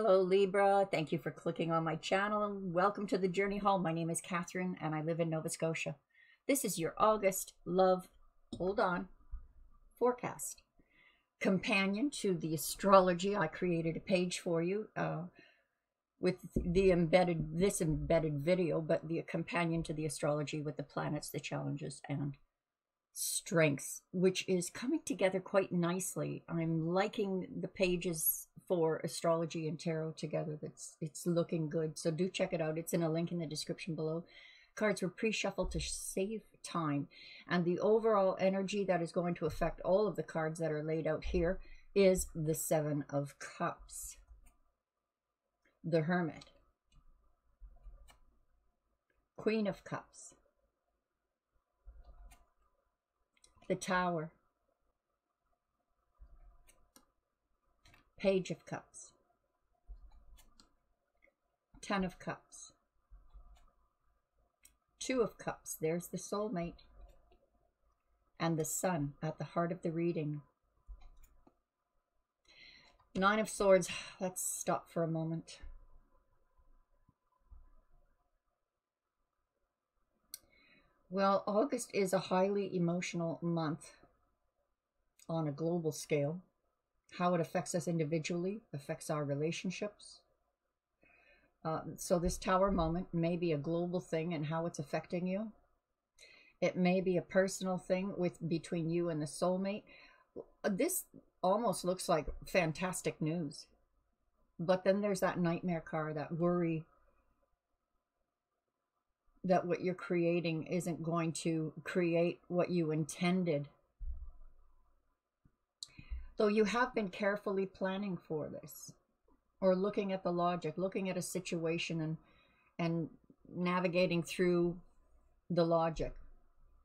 Hello Libra, thank you for clicking on my channel. Welcome to the journey home. My name is Catherine and I live in Nova Scotia. This is your August love, hold on, forecast. Companion to the astrology. I created a page for you with the embedded video, but the companion to the astrology with the planets, the challenges, and strengths, which is coming together quite nicely. I'm liking the pages for astrology and tarot together. It's looking good, so do check it out. It's in a link in the description below. Cards were pre-shuffled to save time, and the overall energy that is going to affect all of the cards that are laid out here is the Seven of Cups, the Hermit, Queen of Cups, the Tower, Page of Cups, Ten of Cups, Two of Cups, there's the soulmate, and the Sun at the heart of the reading. Nine of Swords, let's stop for a moment. Well, August is a highly emotional month on a global scale. How it affects us individually affects our relationships. So this Tower moment may be a global thing and how it's affecting you. It may be a personal thing between you and the soulmate. This almost looks like fantastic news. But then there's that nightmare card, that worry that what you're creating isn't going to create what you intended. Though you have been carefully planning for this, or looking at the logic, looking at a situation and navigating through the logic.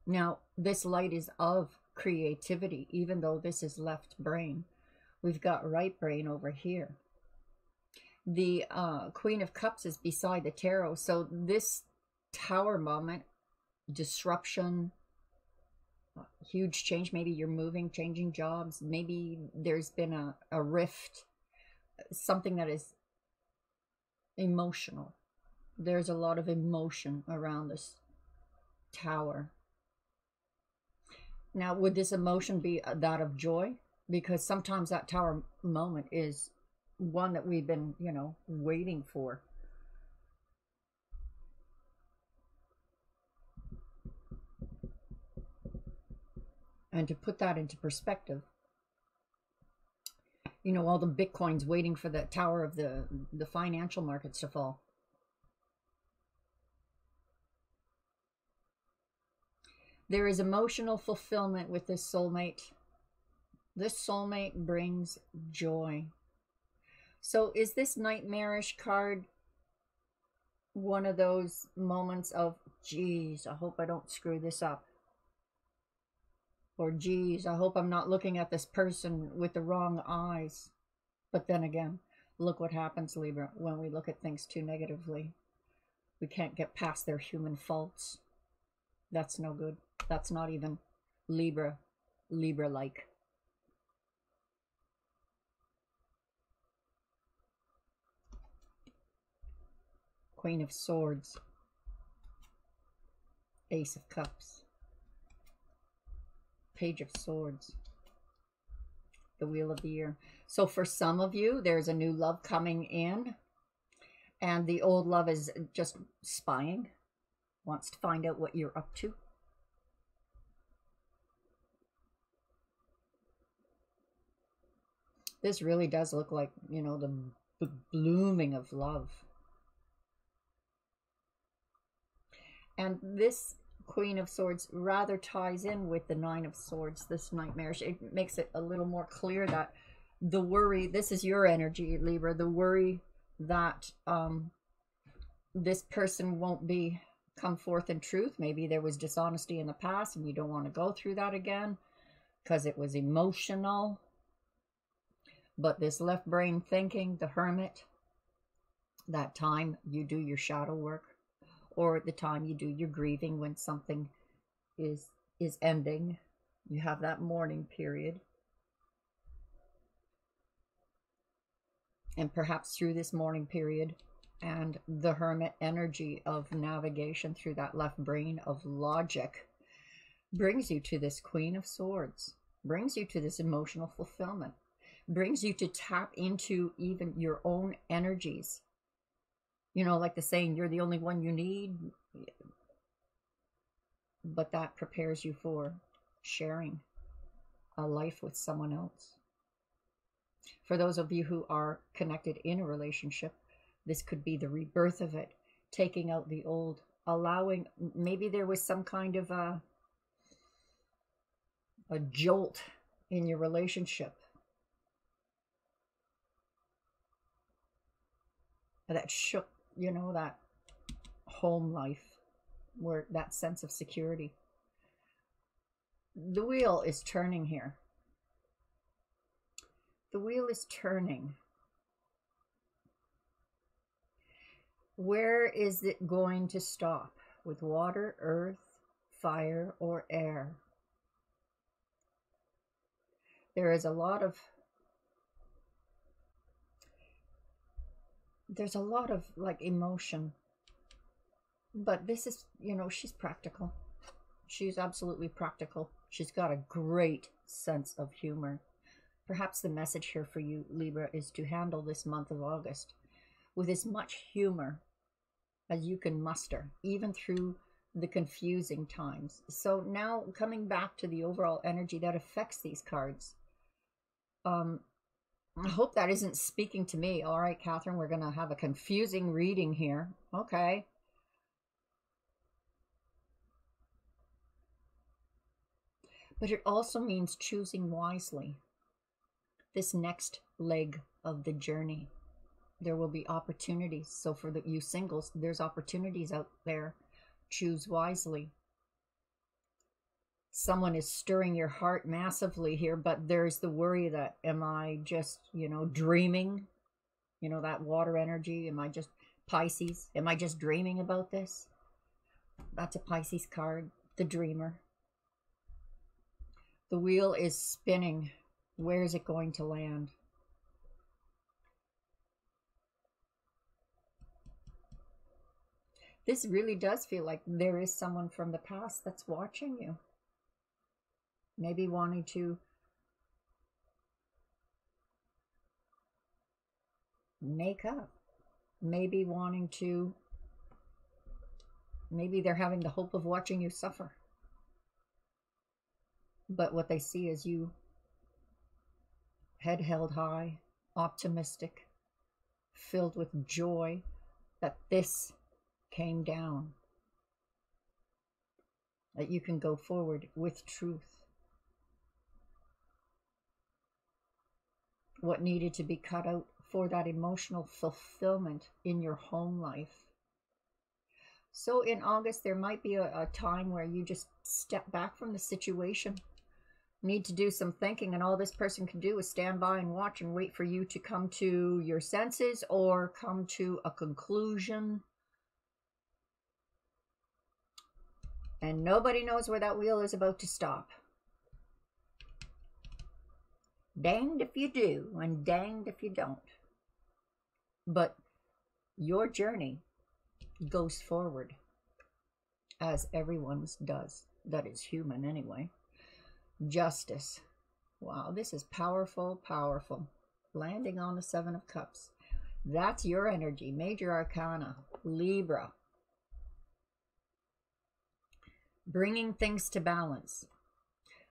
Now, this light is of creativity, even though this is left brain. We've got right brain over here. The Queen of Cups is beside the Tarot, so this Tower moment, disruption, huge change. Maybe you're moving, changing jobs. Maybe there's been a rift, something that is emotional. There's a lot of emotion around this Tower. Now, would this emotion be that of joy? Because sometimes that Tower moment is one that we've been, waiting for. And to put that into perspective, all the Bitcoins waiting for the Tower of the financial markets to fall. There is emotional fulfillment with this soulmate. This soulmate brings joy. So is this nightmarish card one of those moments of, geez, I hope I don't screw this up? Or, geez, I hope I'm not looking at this person with the wrong eyes. But then again, look what happens, Libra, when we look at things too negatively. We can't get past their human faults. That's no good. That's not even Libra-like. Queen of Swords. Ace of Cups. Page of Swords, the Wheel of the Year. So for some of you, there's a new love coming in, and the old love is just spying, wants to find out what you're up to. This really does look like, the blooming of love. And this Queen of Swords rather ties in with the Nine of Swords, this nightmarish. It makes it a little more clear that the worry, this is your energy, Libra, the worry that this person won't come forth in truth. Maybe there was dishonesty in the past and you don't want to go through that again because it was emotional. But this left brain thinking, the Hermit, that time you do your shadow work, or at the time you do your grieving when something is ending. You have that mourning period. And perhaps through this morning period and the hermit energy of navigation through that left brain of logic brings you to this Queen of Swords, brings you to this emotional fulfillment, brings you to tap into even your own energies. You know, like the saying, you're the only one you need, but that prepares you for sharing a life with someone else. For those of you who are connected in a relationship, this could be the rebirth of it, taking out the old, allowing, maybe there was some kind of a jolt in your relationship that shook, you know, that home life, where that sense of security. The wheel is turning here. The wheel is turning. Where is it going to stop? With water, earth, fire, or air? There is a lot of, there's a lot of like emotion, but this is, you know, she's practical. She's absolutely practical. She's got a great sense of humor. Perhaps the message here for you, Libra, is to handle this month of August with as much humor as you can muster, even through the confusing times. So now coming back to the overall energy that affects these cards, I hope that isn't speaking to me. All right, Catherine, we're going to have a confusing reading here. Okay. But it also means choosing wisely. This next leg of the journey, there will be opportunities. So for you singles, there's opportunities out there. Choose wisely. Someone is stirring your heart massively here, but there's the worry that, am I just, you know, dreaming? You know, that water energy. Am I just Pisces? Am I just dreaming about this? That's a Pisces card, the dreamer. The wheel is spinning. Where is it going to land? This really does feel like there is someone from the past that's watching you. Maybe wanting to make up. Maybe wanting to, maybe they're having the hope of watching you suffer. But what they see is you, head held high, optimistic, filled with joy that this came down, that you can go forward with truth. What needed to be cut out for that emotional fulfillment in your home life. So in August, there might be a time where you just step back from the situation, need to do some thinking, and all this person can do is stand by and watch and wait for you to come to your senses or come to a conclusion. And nobody knows where that wheel is about to stop. Danged if you do, and danged if you don't. But your journey goes forward, as everyone's does. That is human anyway. Justice. Wow, this is powerful, powerful. Landing on the Seven of Cups. That's your energy. Major Arcana. Libra. Bringing things to balance.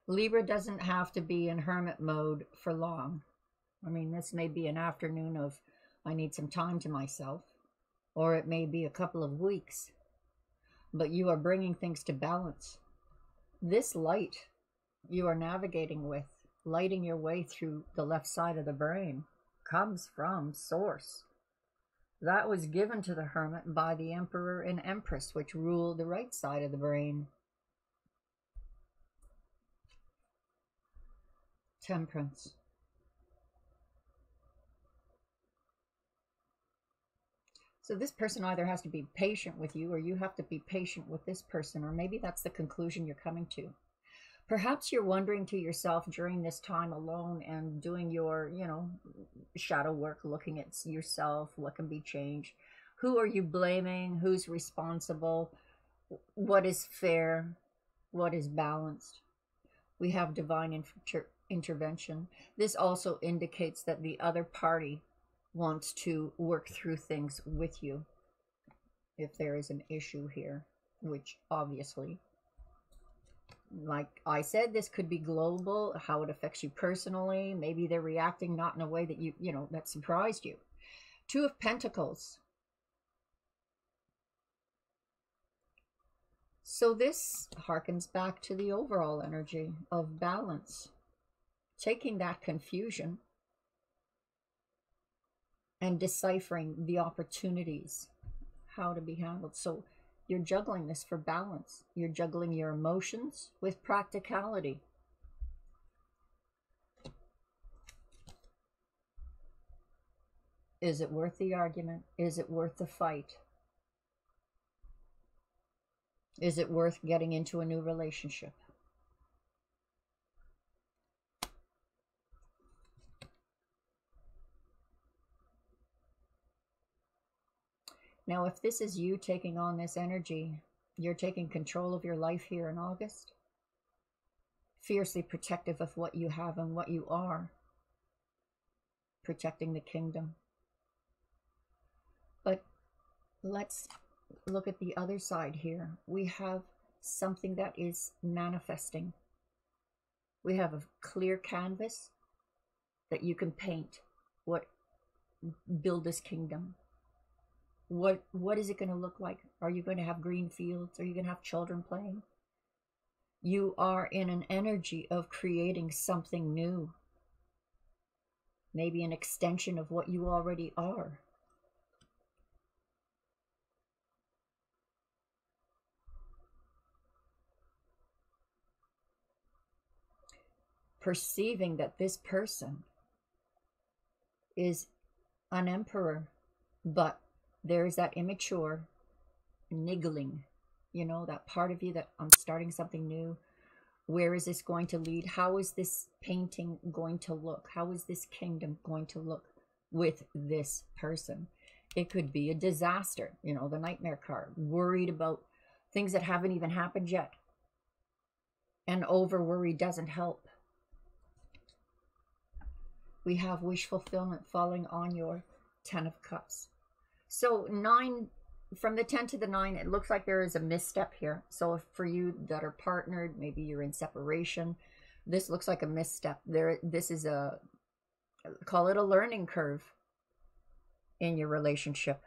Libra doesn't have to be in hermit mode for long. I mean, this may be an afternoon of, I need some time to myself. Or it may be a couple of weeks. But you are bringing things to balance. This light you are navigating with, lighting your way through the left side of the brain, comes from source. That was given to the hermit by the emperor and empress, which ruled the right side of the brain. Temperance. So this person either has to be patient with you, or you have to be patient with this person, or maybe that's the conclusion you're coming to. Perhaps you're wondering to yourself during this time alone and doing your, shadow work, looking at yourself, what can be changed. Who are you blaming? Who's responsible? What is fair? What is balanced? We have divine intervention. This also indicates that the other party wants to work through things with you if there is an issue here, which obviously, like I said, this could be global, how it affects you personally. Maybe they're reacting not in a way that that surprised you. Two of Pentacles. So this harkens back to the overall energy of balance, taking that confusion and deciphering the opportunities, how to be handled. So you're juggling this for balance. You're juggling your emotions with practicality. Is it worth the argument? Is it worth the fight? Is it worth getting into a new relationship? Now, if this is you taking on this energy, you're taking control of your life here in August. Fiercely protective of what you have and what you are. Protecting the kingdom. But let's look at the other side here. We have something that is manifesting. We have a clear canvas that you can paint. Build this kingdom. What is it going to look like? Are you going to have green fields? Are you going to have children playing? You are in an energy of creating something new. Maybe an extension of what you already are. Perceiving that this person is an emperor, but there is that immature niggling, that part of you that I'm starting something new. Where is this going to lead? How is this painting going to look? How is this kingdom going to look with this person? It could be a disaster, the nightmare card, worried about things that haven't even happened yet. And over worry doesn't help. We have wish fulfillment falling on your 10 of Cups. So 9, from the 10 to the 9, it looks like there is a misstep here. So if for you that are partnered, maybe you're in separation, this looks like a misstep. This is call it a learning curve in your relationship.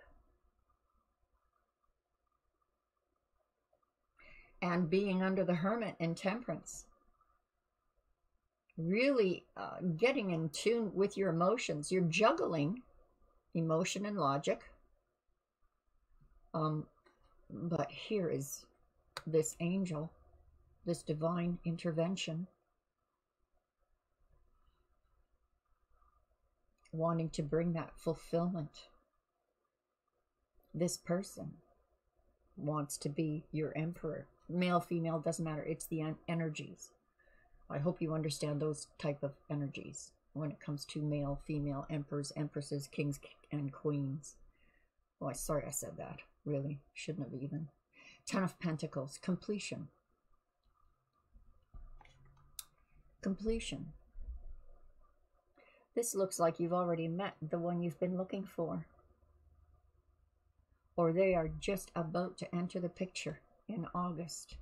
And being under the Hermit in Temperance. Really getting in tune with your emotions. You're juggling emotion and logic. But here is this angel, this divine intervention, wanting to bring that fulfillment. This person wants to be your emperor. Male, female, doesn't matter. It's the energies. I hope you understand those type of energies when it comes to male, female, emperors, empresses, kings, and queens. Oh, sorry I said that. Really, shouldn't have even. 10 of Pentacles, completion. Completion. This looks like you've already met the one you've been looking for. Or they are just about to enter the picture in August.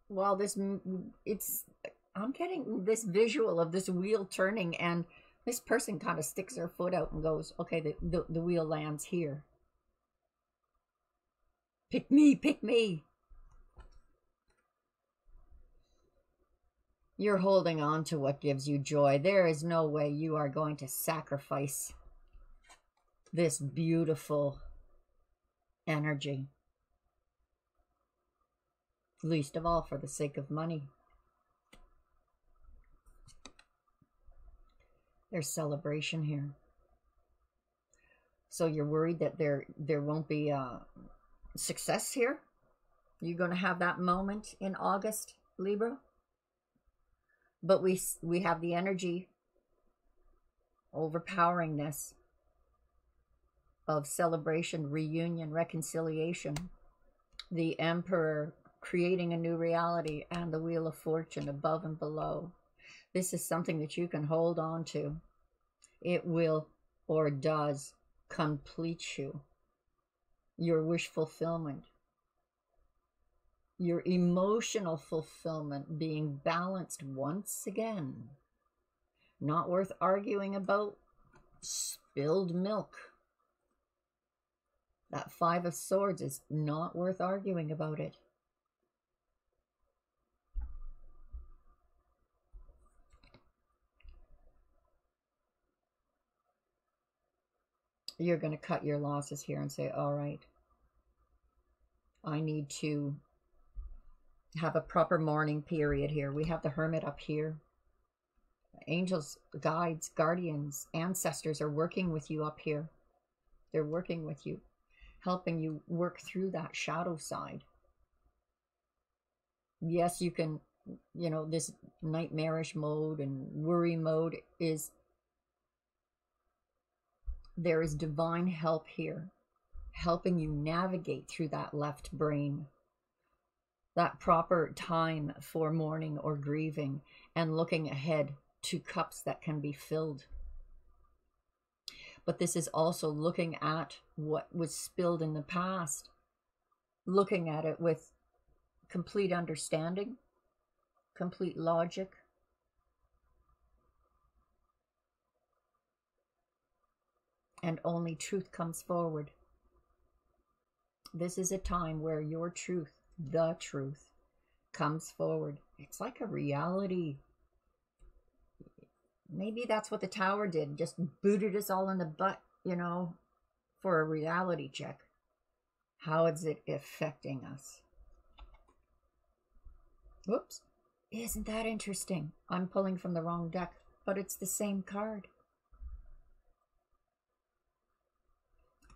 While I'm getting this visual of this wheel turning, and this person kind of sticks their foot out and goes, okay, the wheel lands here. Pick me, pick me. You're holding on to what gives you joy. There is no way you are going to sacrifice this beautiful energy. Least of all for the sake of money. There's celebration here. So you're worried that there won't be success here. You're going to have that moment in August, Libra. But we have the energy overpowering this of celebration, reunion, reconciliation, the Emperor creating a new reality, and the Wheel of Fortune above and below. This is something that you can hold on to. It will, or does, complete you. Your wish fulfillment. Your emotional fulfillment being balanced once again. Not worth arguing about spilled milk. That Five of Swords is not worth arguing about it. You're going to cut your losses here and say, all right, I need to have a proper mourning period here. We have the Hermit up here. Angels, guides, guardians, ancestors are working with you up here. They're working with you, helping you work through that shadow side. Yes, you can, you know, this nightmarish mode and worry mode is, there is divine help here, helping you navigate through that left brain, that proper time for mourning or grieving, and looking ahead to cups that can be filled. But this is also looking at what was spilled in the past, looking at it with complete understanding, complete logic, and only truth comes forward. This is a time where your truth, the truth, comes forward. It's like a reality. Maybe that's what the Tower did, just booted us all in the butt, you know, for a reality check. How is it affecting us? Whoops. Isn't that interesting? I'm pulling from the wrong deck, but it's the same card.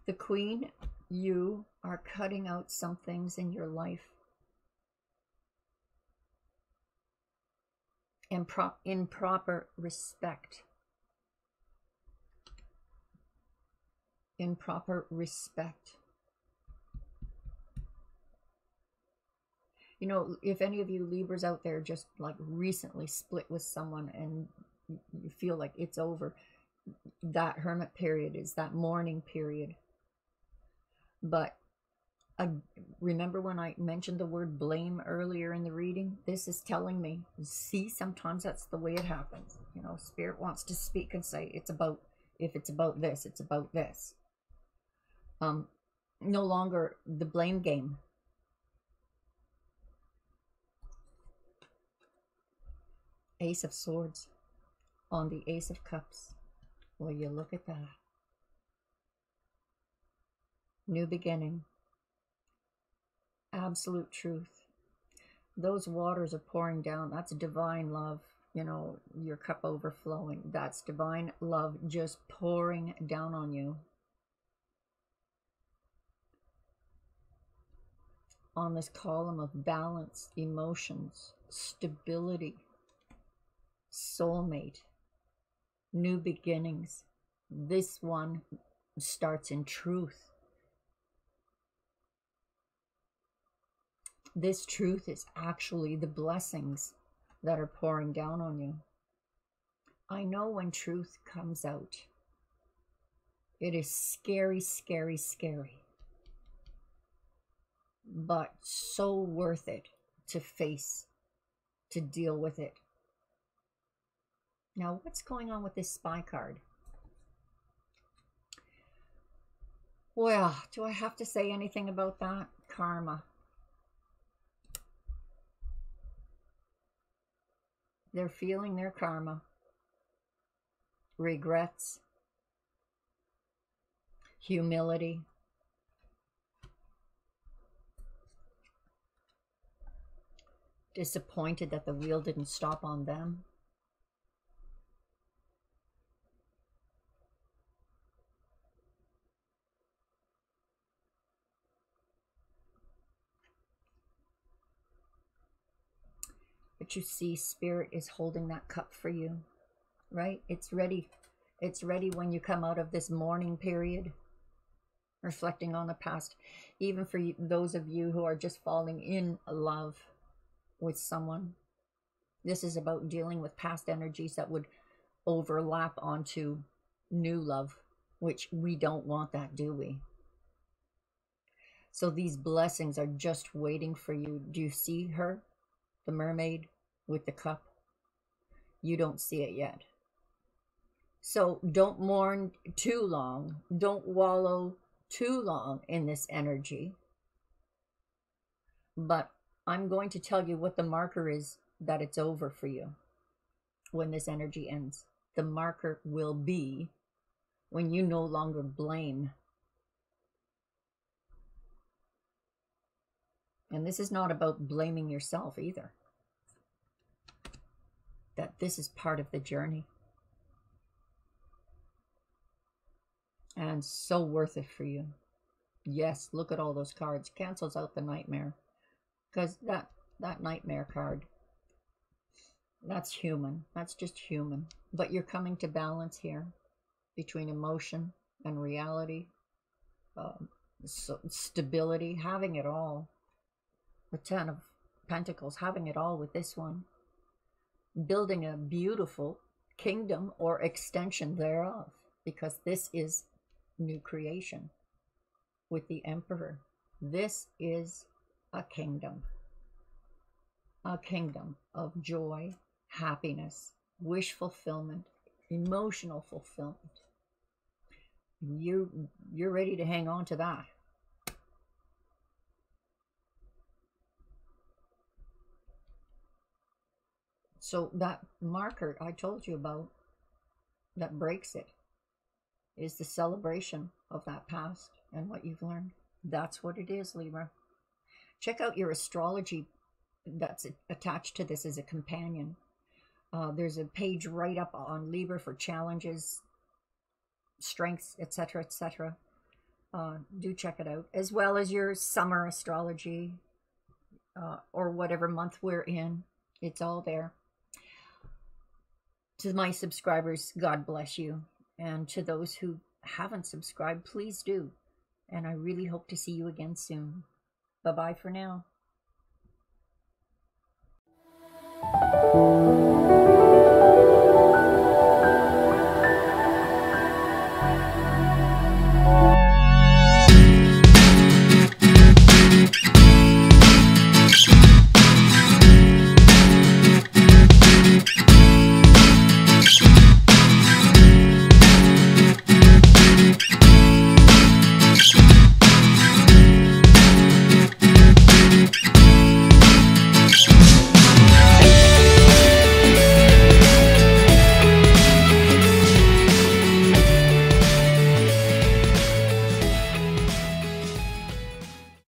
The Queen, you are cutting out some things in your life. In proper respect. In proper respect. You know, if any of you Libras out there just like recently split with someone and you feel like it's over, that Hermit period is that mourning period. But remember when I mentioned the word blame earlier in the reading? This is telling me, see, sometimes that's the way it happens. You know, Spirit wants to speak and say, it's about, if it's about this, it's about this. No longer the blame game. Ace of Swords on the Ace of Cups. Will you look at that? New beginning. Absolute truth. Those waters are pouring down. That's divine love. You know, your cup overflowing. That's divine love just pouring down on you. On this column of balance, emotions, stability, soulmate, new beginnings. This one starts in truth. This truth is actually the blessings that are pouring down on you. I know when truth comes out, it is scary, scary, scary. But so worth it to face, to deal with it. Now, what's going on with this Spy card? Well, do I have to say anything about that? Karma. They're feeling their karma. Regrets. Humility. Disappointed that the wheel didn't stop on them. But you see, Spirit is holding that cup for you, right? It's ready. It's ready when you come out of this mourning period, reflecting on the past. Even for you, those of you who are just falling in love with someone, this is about dealing with past energies that would overlap onto new love, which we don't want that, do we? So these blessings are just waiting for you. Do you see her, the mermaid with the cup? You don't see it yet. So don't mourn too long. Don't wallow too long in this energy. But I'm going to tell you what the marker is that it's over for you when this energy ends. The marker will be when you no longer blame. And this is not about blaming yourself either. That this is part of the journey. And so worth it for you. Yes, look at all those cards. Cancels out the nightmare. Because that nightmare card, that's human. That's just human. But you're coming to balance here between emotion and reality. Stability, having it all. The Ten of Pentacles, having it all with this one. Building a beautiful kingdom or extension thereof. Because this is new creation with the Emperor. This is a kingdom of joy, happiness, wish fulfillment, emotional fulfillment. You're ready to hang on to that. So that marker I told you about that breaks it is the celebration of that past and what you've learned. That's what it is, Libra. Check out your astrology that's attached to this as a companion. There's a page right up on Libra for challenges, strengths, etc., etc. Do check it out, as well as your summer astrology or whatever month we're in. It's all there. To my subscribers, God bless you. And to those who haven't subscribed, please do. And I really hope to see you again soon. Bye-bye for now.